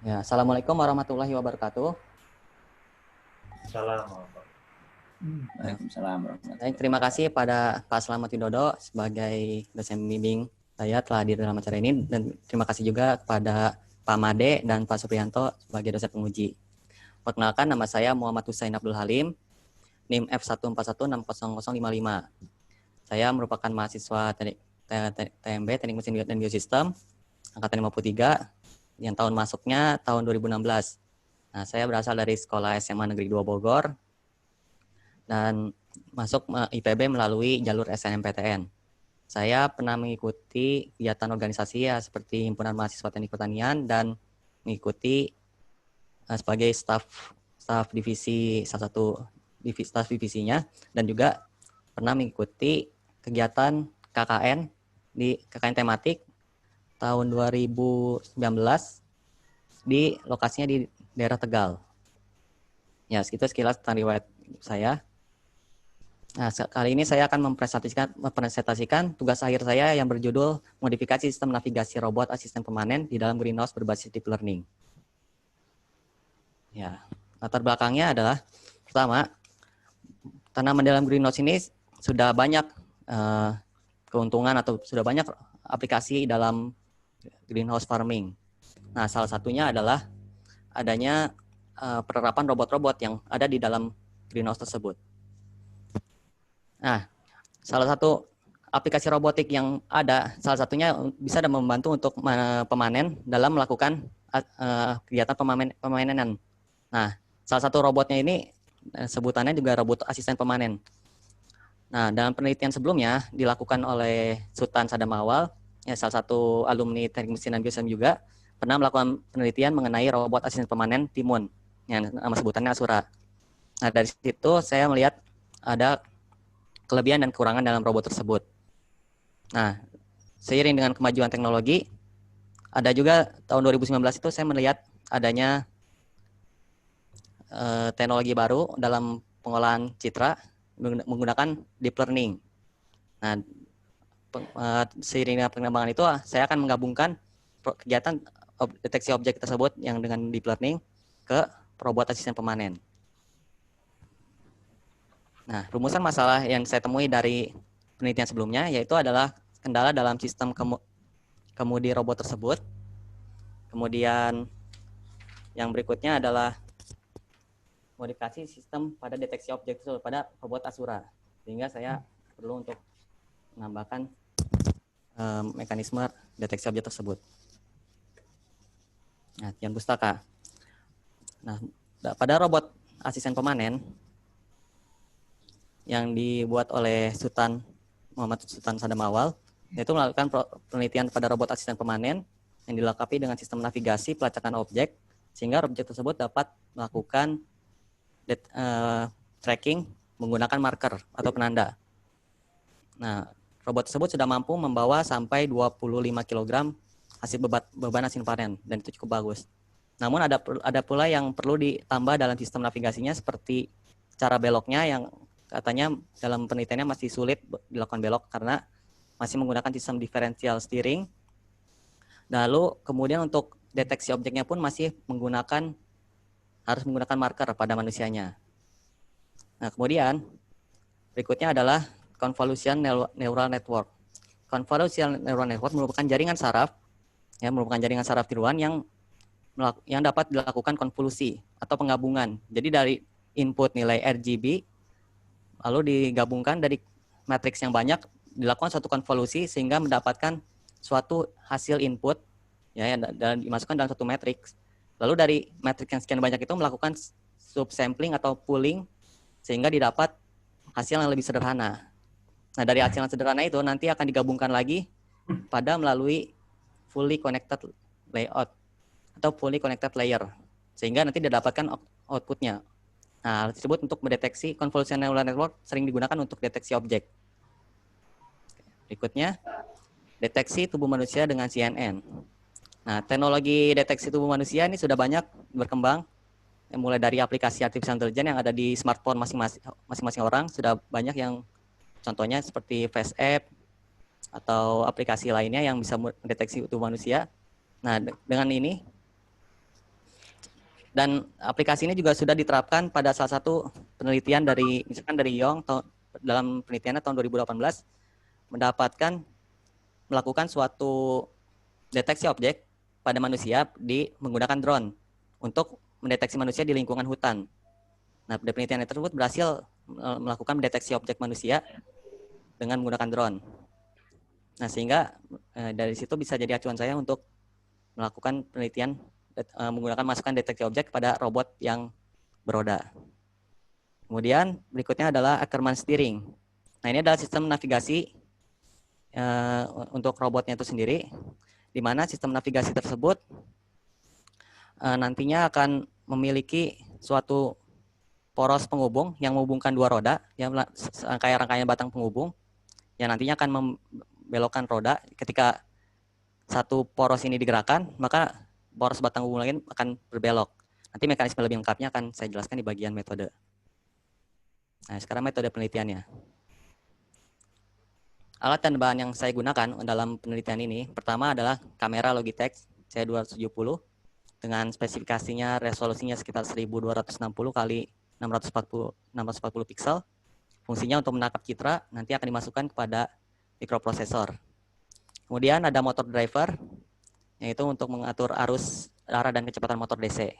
Ya, Assalamualaikum warahmatullahi wabarakatuh. Salam. Waalaikumsalam Baik, warahmatullahi terima kasih wabarakatuh. pada Pak Slamet Widodo sebagai dosen pembimbing saya telah hadir dalam acara ini, dan terima kasih juga kepada Pak Made dan Pak Supriyanto sebagai dosen penguji. Perkenalkan, nama saya Muhammad Husain Abdul Halim, NIM F1416055. Saya merupakan mahasiswa TMB, Teknik Mesin dan Biosistem, angkatan 53, yang tahun masuknya tahun 2016. Nah, saya berasal dari Sekolah SMA Negeri 2 Bogor, dan masuk IPB melalui jalur SNMPTN. Saya pernah mengikuti kegiatan organisasi ya seperti Himpunan Mahasiswa Teknik Pertanian dan mengikuti sebagai staf divisi, salah satu staf divisinya, dan juga pernah mengikuti kegiatan KKN di KKN tematik tahun 2019 di lokasinya di daerah Tegal. Ya, segitu sekilas tentang riwayat saya. Nah, kali ini saya akan mempresentasikan tugas akhir saya yang berjudul modifikasi sistem navigasi robot asisten pemanen di dalam greenhouse berbasis deep learning. Ya, latar belakangnya adalah pertama, tanaman dalam greenhouse ini sudah banyak keuntungan atau sudah banyak aplikasi dalam greenhouse farming. Nah, salah satunya adalah adanya penerapan robot-robot yang ada di dalam greenhouse tersebut. Nah, salah satu aplikasi robotik yang ada, salah satunya bisa membantu untuk pemanen dalam melakukan kegiatan pemanenan. Nah, salah satu robotnya ini sebutannya juga robot asisten pemanen. Nah, dalam penelitian sebelumnya dilakukan oleh Sultan Sadam Awal, ya, salah satu alumni Teknik Mesin dan Biosistem juga, pernah melakukan penelitian mengenai robot asisten pemanen timun, yang nama sebutannya Asura. Nah, dari situ saya melihat ada kelebihan dan kekurangan dalam robot tersebut. Nah, seiring dengan kemajuan teknologi, ada juga tahun 2019 itu saya melihat adanya teknologi baru dalam pengolahan citra menggunakan deep learning. Nah, seiring dengan pengembangan itu, saya akan menggabungkan kegiatan deteksi objek tersebut yang dengan deep learning ke robot asisten pemanen. Nah, rumusan masalah yang saya temui dari penelitian sebelumnya yaitu adalah kendala dalam sistem kemudi robot tersebut. Kemudian yang berikutnya adalah modifikasi sistem pada deteksi objek tersebut pada robot Asura, sehingga saya perlu untuk menambahkan mekanisme deteksi objek tersebut. Nah, Tian Pustaka. Nah, pada robot asisten pemanen yang dibuat oleh Muhammad Sultan Sadam Awal, yaitu melakukan penelitian pada robot asisten pemanen yang dilengkapi dengan sistem navigasi pelacakan objek, sehingga objek tersebut dapat melakukan tracking menggunakan marker atau penanda. Nah, robot tersebut sudah mampu membawa sampai 25 kg hasil beban hasil panen, dan itu cukup bagus. Namun ada pula yang perlu ditambah dalam sistem navigasinya, seperti cara beloknya yang katanya dalam penelitiannya masih sulit dilakukan belok karena masih menggunakan sistem differential steering. Lalu kemudian untuk deteksi objeknya pun masih harus menggunakan marker pada manusianya. Nah, kemudian berikutnya adalah convolution neural network. Convolution neural network merupakan jaringan saraf tiruan yang dapat dilakukan konvolusi atau penggabungan. Jadi dari input nilai RGB lalu digabungkan dari matriks yang banyak, dilakukan suatu konvolusi sehingga mendapatkan suatu hasil input ya, dan dimasukkan dalam satu matriks. Lalu dari matriks yang sekian banyak itu melakukan subsampling atau pooling sehingga didapat hasil yang lebih sederhana. Nah, dari hasil yang sederhana itu nanti akan digabungkan lagi melalui fully connected layout atau fully connected layer, sehingga nanti didapatkan outputnya. Nah, hal tersebut untuk mendeteksi convolutional neural network sering digunakan untuk deteksi objek. Berikutnya, deteksi tubuh manusia dengan CNN. Nah, teknologi deteksi tubuh manusia ini sudah banyak berkembang, mulai dari aplikasi artificial intelligence yang ada di smartphone masing-masing orang, sudah banyak yang contohnya seperti Face App atau aplikasi lainnya yang bisa mendeteksi tubuh manusia. Nah, dengan ini Dan aplikasi ini juga sudah diterapkan pada salah satu penelitian dari misalkan dari Yong dalam penelitiannya tahun 2018 melakukan suatu deteksi objek pada manusia menggunakan drone untuk mendeteksi manusia di lingkungan hutan. Nah, penelitian tersebut berhasil melakukan deteksi objek manusia dengan menggunakan drone. Nah, sehingga dari situ bisa jadi acuan saya untuk melakukan penelitian menggunakan masukan deteksi objek pada robot yang beroda. Kemudian berikutnya adalah Ackermann steering. Nah, ini adalah sistem navigasi untuk robotnya itu sendiri, di mana sistem navigasi tersebut nantinya akan memiliki suatu poros penghubung yang menghubungkan dua roda, yang kayak rangkaian batang penghubung, yang nantinya akan membelokkan roda. Ketika satu poros ini digerakkan, maka poros batang hubung lain akan berbelok. Nanti mekanisme lebih lengkapnya akan saya jelaskan di bagian metode. Nah, sekarang metode penelitiannya. Alat dan bahan yang saya gunakan dalam penelitian ini, pertama adalah kamera Logitech C270 dengan spesifikasinya resolusinya sekitar 1260 kali 640 pixel. Fungsinya untuk menangkap citra, nanti akan dimasukkan kepada mikroprosesor. Kemudian ada motor driver, yaitu untuk mengatur arus, arah dan kecepatan motor DC.